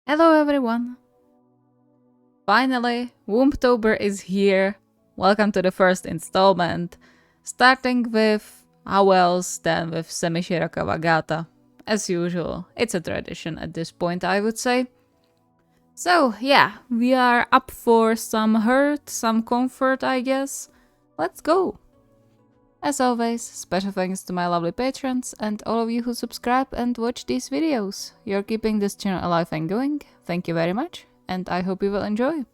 Hello everyone! Finally, Whumptober is here. Welcome to the first installment, starting with how else than with SemiShiraKawaGata. As usual, it's a tradition at this point, I would say. So yeah, we are up for some hurt, some comfort, I guess. Let's go! As always, special thanks to my lovely patrons and all of you who subscribe and watch these videos. You're keeping this channel alive and going. Thank you very much, and I hope you will enjoy.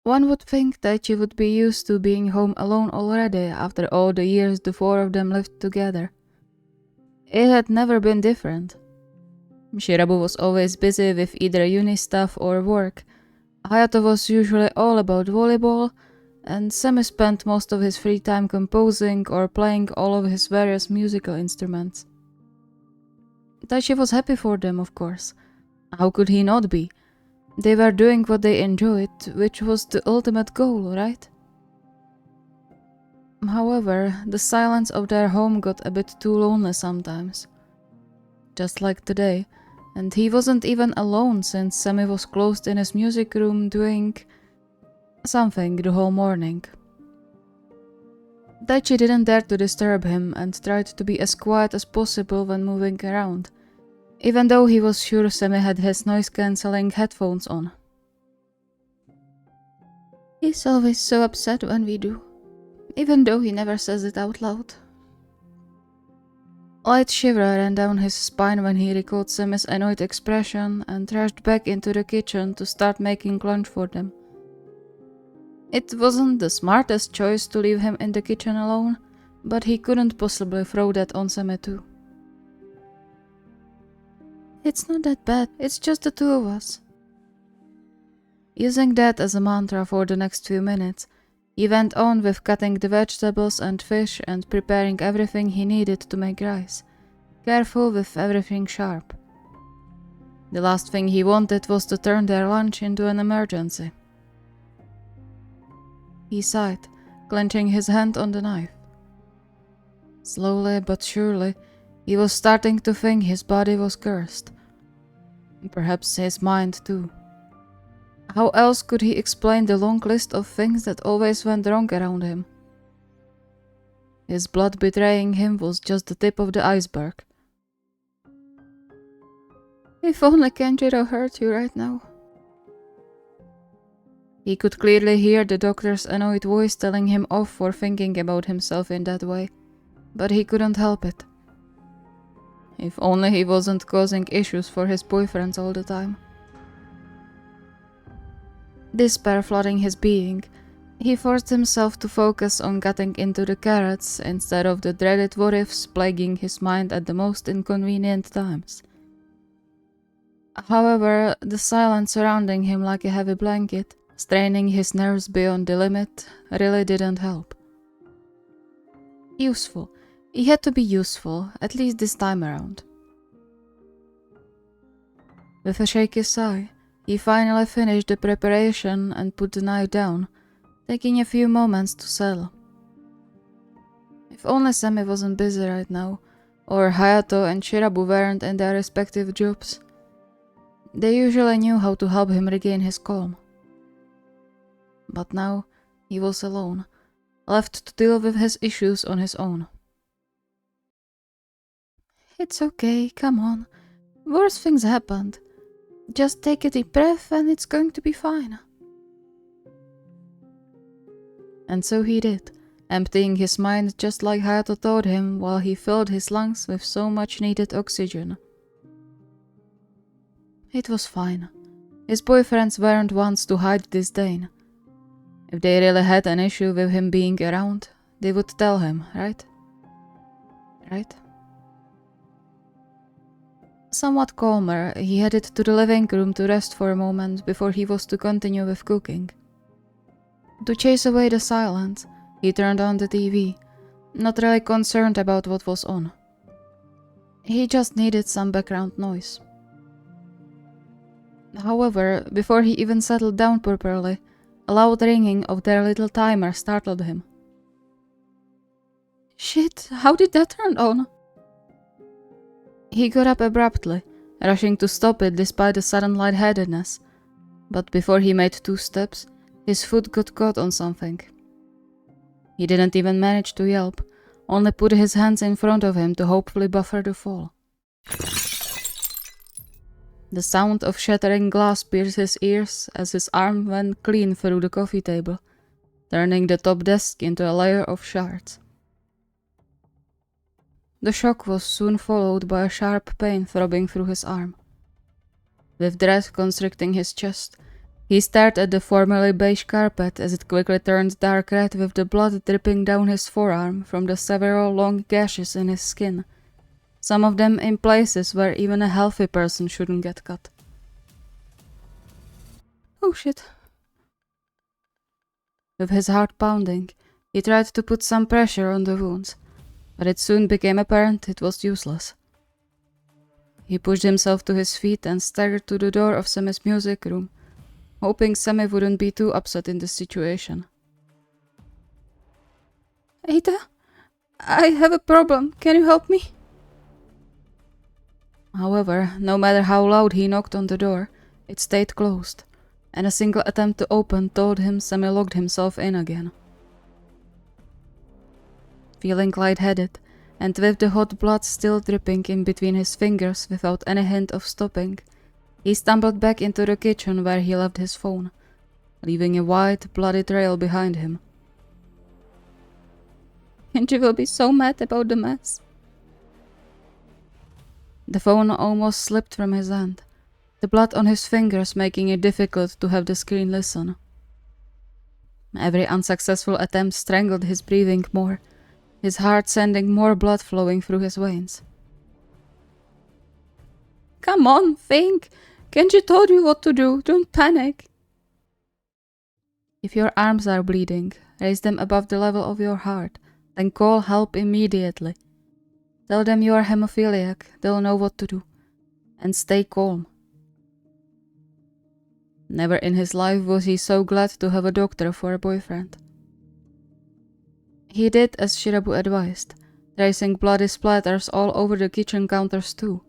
One would think that you would be used to being home alone already after all the years the four of them lived together. It had never been different. Shirabu was always busy with either uni stuff or work. Hayato was usually all about volleyball, and Semi spent most of his free time composing or playing all of his various musical instruments. Taichi was happy for them, of course. How could he not be? They were doing what they enjoyed, which was the ultimate goal, right? However, the silence of their home got a bit too lonely sometimes. Just like today, and he wasn't even alone since Semi was closed in his music room doing something the whole morning. Daichi didn't dare to disturb him and tried to be as quiet as possible when moving around, even though he was sure Semi had his noise-cancelling headphones on. He's always so upset when we do, even though he never says it out loud. A light shiver ran down his spine when he recalled Semi's annoyed expression and rushed back into the kitchen to start making lunch for them. It wasn't the smartest choice to leave him in the kitchen alone, but he couldn't possibly throw that on Semi too. It's not that bad, it's just the two of us. Using that as a mantra for the next few minutes, he went on with cutting the vegetables and fish and preparing everything he needed to make rice, careful with everything sharp. The last thing he wanted was to turn their lunch into an emergency. He sighed, clenching his hand on the knife. Slowly but surely, he was starting to think his body was cursed. Perhaps his mind too. How else could he explain the long list of things that always went wrong around him? His blood betraying him was just the tip of the iceberg. If only Kenjiro hurt you right now. He could clearly hear the doctor's annoyed voice telling him off for thinking about himself in that way, but he couldn't help it. If only he wasn't causing issues for his boyfriends all the time. Despair flooding his being, he forced himself to focus on getting into the carrots instead of the dreaded what-ifs plaguing his mind at the most inconvenient times. However, the silence surrounding him like a heavy blanket, straining his nerves beyond the limit, really didn't help. Useful. He had to be useful, at least this time around. With a shaky sigh, he finally finished the preparation and put the knife down, taking a few moments to settle. If only Semi wasn't busy right now, or Hayato and Shirabu weren't in their respective jobs. They usually knew how to help him regain his calm. But now, he was alone, left to deal with his issues on his own. It's okay, come on. Worse things happened. Just take a deep breath and it's going to be fine. And so he did, emptying his mind just like Hayato taught him while he filled his lungs with so much needed oxygen. It was fine. His boyfriends weren't ones to hide disdain. If they really had an issue with him being around, they would tell him, right? Right? Somewhat calmer, he headed to the living room to rest for a moment before he was to continue with cooking. To chase away the silence, he turned on the TV, not really concerned about what was on. He just needed some background noise. However, before he even settled down properly, a loud ringing of their little timer startled him. Shit, how did that turn on? He got up abruptly, rushing to stop it despite the sudden lightheadedness. But before he made 2 steps, his foot got caught on something. He didn't even manage to yelp, only put his hands in front of him to hopefully buffer the fall. The sound of shattering glass pierced his ears as his arm went clean through the coffee table, turning the top desk into a layer of shards. The shock was soon followed by a sharp pain throbbing through his arm. With dread constricting his chest, he stared at the formerly beige carpet as it quickly turned dark red with the blood dripping down his forearm from the several long gashes in his skin, some of them in places where even a healthy person shouldn't get cut. Oh shit. With his heart pounding, he tried to put some pressure on the wounds, but it soon became apparent it was useless. He pushed himself to his feet and staggered to the door of Semi's music room, hoping Semi wouldn't be too upset in this situation. Ada, I have a problem. Can you help me? However, no matter how loud he knocked on the door, it stayed closed, and a single attempt to open told him Semi locked himself in again. Feeling lightheaded, and with the hot blood still dripping in between his fingers without any hint of stopping, he stumbled back into the kitchen where he left his phone, leaving a wide, bloody trail behind him. Kenji will be so mad about the mess. The phone almost slipped from his hand, the blood on his fingers making it difficult to have the screen listen. Every unsuccessful attempt strangled his breathing more, his heart sending more blood flowing through his veins. Come on, think! Kenji told you what to do, don't panic! If your arms are bleeding, raise them above the level of your heart, then call help immediately. Tell them you are hemophiliac, they'll know what to do. And stay calm. Never in his life was he so glad to have a doctor for a boyfriend. He did as Shirabu advised, tracing bloody splatters all over the kitchen counters too,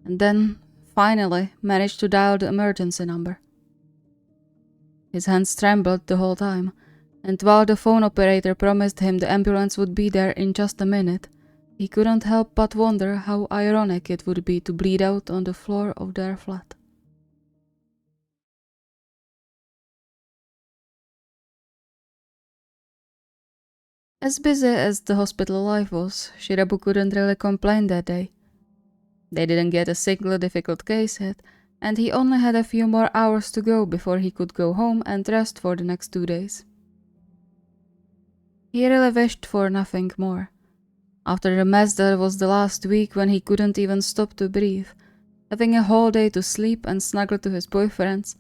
and then, finally, managed to dial the emergency number. His hands trembled the whole time, and while the phone operator promised him the ambulance would be there in just a minute, he couldn't help but wonder how ironic it would be to bleed out on the floor of their flat. As busy as the hospital life was, Shirabu couldn't really complain that day. They didn't get a single difficult case hit, and he only had a few more hours to go before he could go home and rest for the next 2 days. He really wished for nothing more. After the mess that was the last week when he couldn't even stop to breathe, having a whole day to sleep and snuggle to his boyfriends,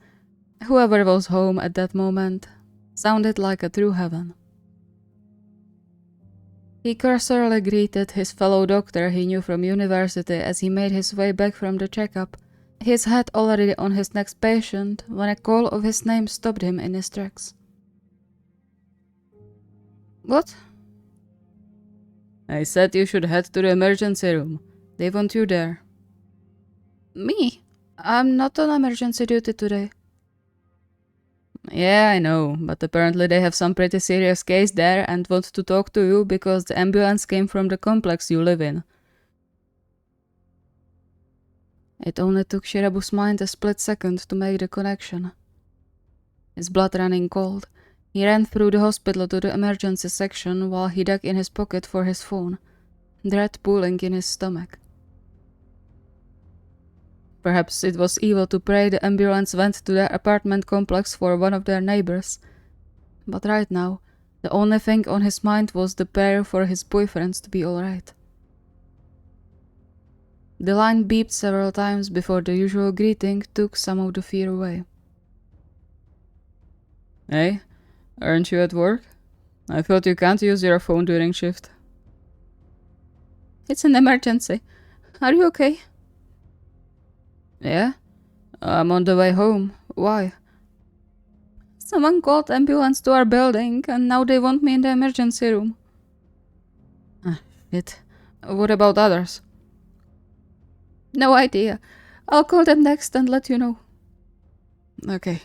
whoever was home at that moment, sounded like a true heaven. He cursorily greeted his fellow doctor he knew from university as he made his way back from the checkup, his head already on his next patient when a call of his name stopped him in his tracks. What? I said you should head to the emergency room. They want you there. Me? I'm not on emergency duty today. Yeah, I know, but apparently they have some pretty serious case there and want to talk to you because the ambulance came from the complex you live in. It only took Shirabu's mind a split second to make the connection. His blood running cold, he ran through the hospital to the emergency section while he dug in his pocket for his phone, dread pooling in his stomach. Perhaps it was evil to pray the ambulance went to their apartment complex for one of their neighbors, but right now, the only thing on his mind was the prayer for his boyfriends to be alright. The line beeped several times before the usual greeting took some of the fear away. Hey, aren't you at work? I thought you can't use your phone during shift. It's an emergency. Are you okay? Yeah? I'm on the way home. Why? Someone called ambulance to our building and now they want me in the emergency room. Ah, shit. What about others? No idea. I'll call them next and let you know. Okay.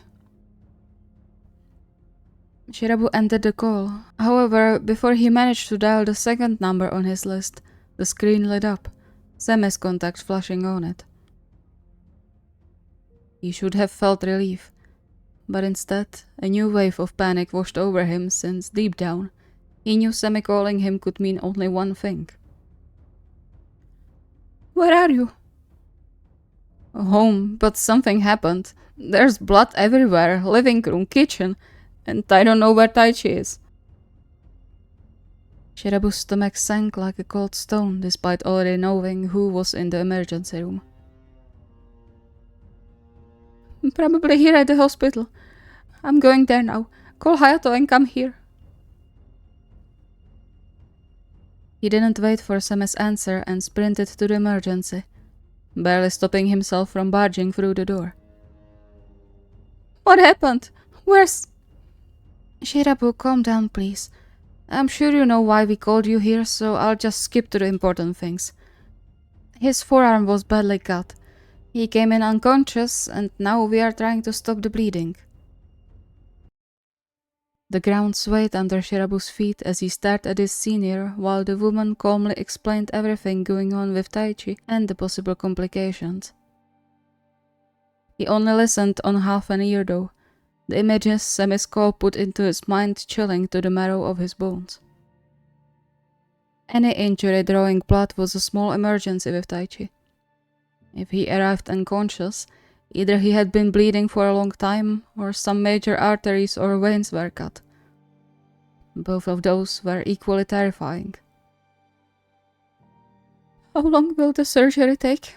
Shirabu ended the call. However, before he managed to dial the second number on his list, the screen lit up, Semi's contact flashing on it. He should have felt relief, but instead, a new wave of panic washed over him since, deep down, he knew Semi calling him could mean only one thing. Where are you? Home, but something happened. There's blood everywhere, living room, kitchen, and I don't know where Taichi is. Shirabu's stomach sank like a cold stone despite already knowing who was in the emergency room. Probably here at the hospital. I'm going there now. Call Hayato and come here. He didn't wait for Semi's answer and sprinted to the emergency, barely stopping himself from barging through the door. What happened? Where's... Shirabu, calm down, please. I'm sure you know why we called you here, so I'll just skip to the important things. His forearm was badly cut. He came in unconscious, and now we are trying to stop the bleeding. The ground swayed under Shirabu's feet as he stared at his senior, while the woman calmly explained everything going on with Taichi and the possible complications. He only listened on half an ear though, the images Semi's call put into his mind chilling to the marrow of his bones. Any injury drawing blood was a small emergency with Taichi. If he arrived unconscious, either he had been bleeding for a long time, or some major arteries or veins were cut. Both of those were equally terrifying. How long will the surgery take?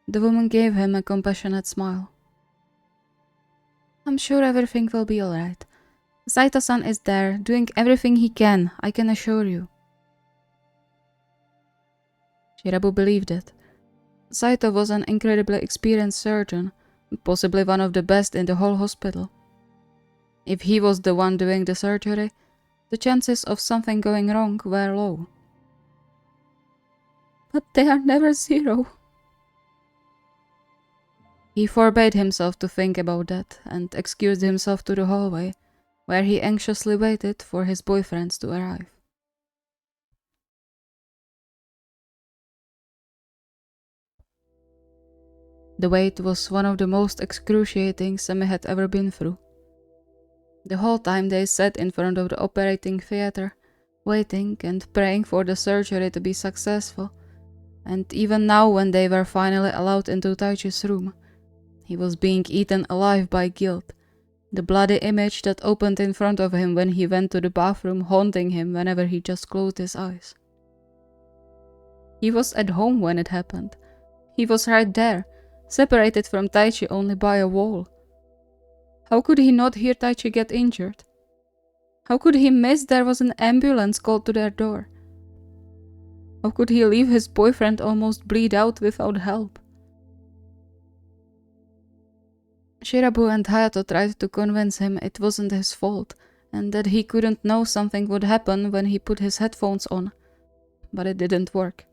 The woman gave him a compassionate smile. I'm sure everything will be alright. Saito-san is there, doing everything he can, I can assure you. Shirabu believed it. Saito was an incredibly experienced surgeon, possibly one of the best in the whole hospital. If he was the one doing the surgery, the chances of something going wrong were low. But they are never zero. He forbade himself to think about that and excused himself to the hallway, where he anxiously waited for his boyfriends to arrive. The wait was one of the most excruciating Semi had ever been through. The whole time they sat in front of the operating theater, waiting and praying for the surgery to be successful, and even now when they were finally allowed into Taichi's room, he was being eaten alive by guilt, the bloody image that opened in front of him when he went to the bathroom haunting him whenever he just closed his eyes. He was at home when it happened. He was right there, separated from Taichi only by a wall. How could he not hear Taichi get injured? How could he miss there was an ambulance called to their door? How could he leave his boyfriend almost bleed out without help? Shirabu and Hayato tried to convince him it wasn't his fault and that he couldn't know something would happen when he put his headphones on, but it didn't work.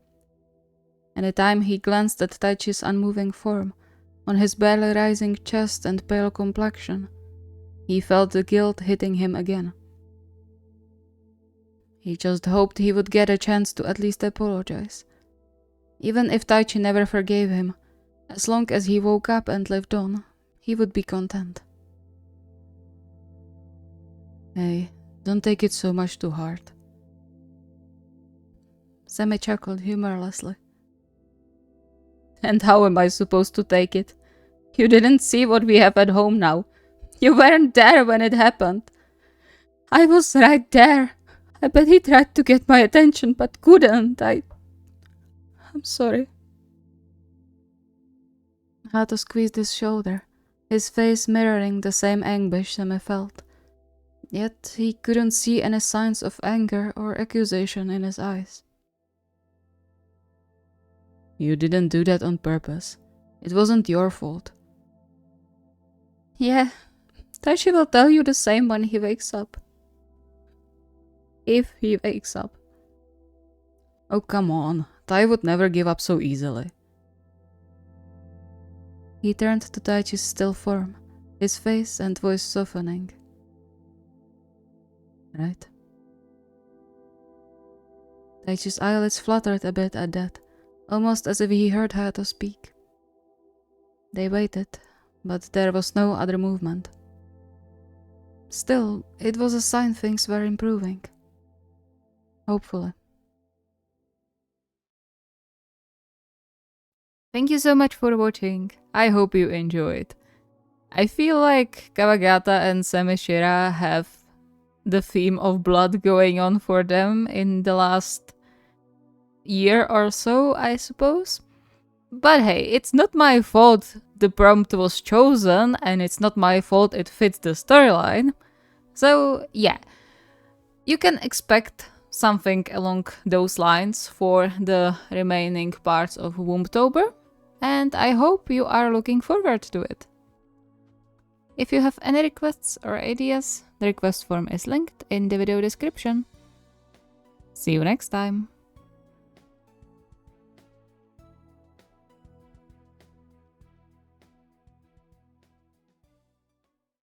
Anytime he glanced at Taichi's unmoving form, on his barely rising chest and pale complexion, he felt the guilt hitting him again. He just hoped he would get a chance to at least apologize. Even if Taichi never forgave him, as long as he woke up and lived on, he would be content. Hey, don't take it so much to heart. Semi chuckled humorlessly. And how am I supposed to take it? You didn't see what we have at home now. You weren't there when it happened. I was right there. I bet he tried to get my attention but couldn't. I'm sorry. Hato squeezed his shoulder, his face mirroring the same anguish Semi felt. Yet he couldn't see any signs of anger or accusation in his eyes. You didn't do that on purpose. It wasn't your fault. Yeah, Taichi will tell you the same when he wakes up. If he wakes up. Oh, come on. Tai would never give up so easily. He turned to Taichi's still form, his face and voice softening. Right? Taichi's eyelids fluttered a bit at that, almost as if he heard Hayato speak. They waited, but there was no other movement. Still, it was a sign things were improving. Hopefully. Thank you so much for watching. I hope you enjoyed. I feel like Kawagata and SemiShira have the theme of blood going on for them in the last year or so, I suppose. But hey, it's not my fault the prompt was chosen, and it's not my fault it fits the storyline. So yeah, you can expect something along those lines for the remaining parts of Whumptober, and I hope you are looking forward to it. If you have any requests or ideas, the request form is linked in the video description. See you next time!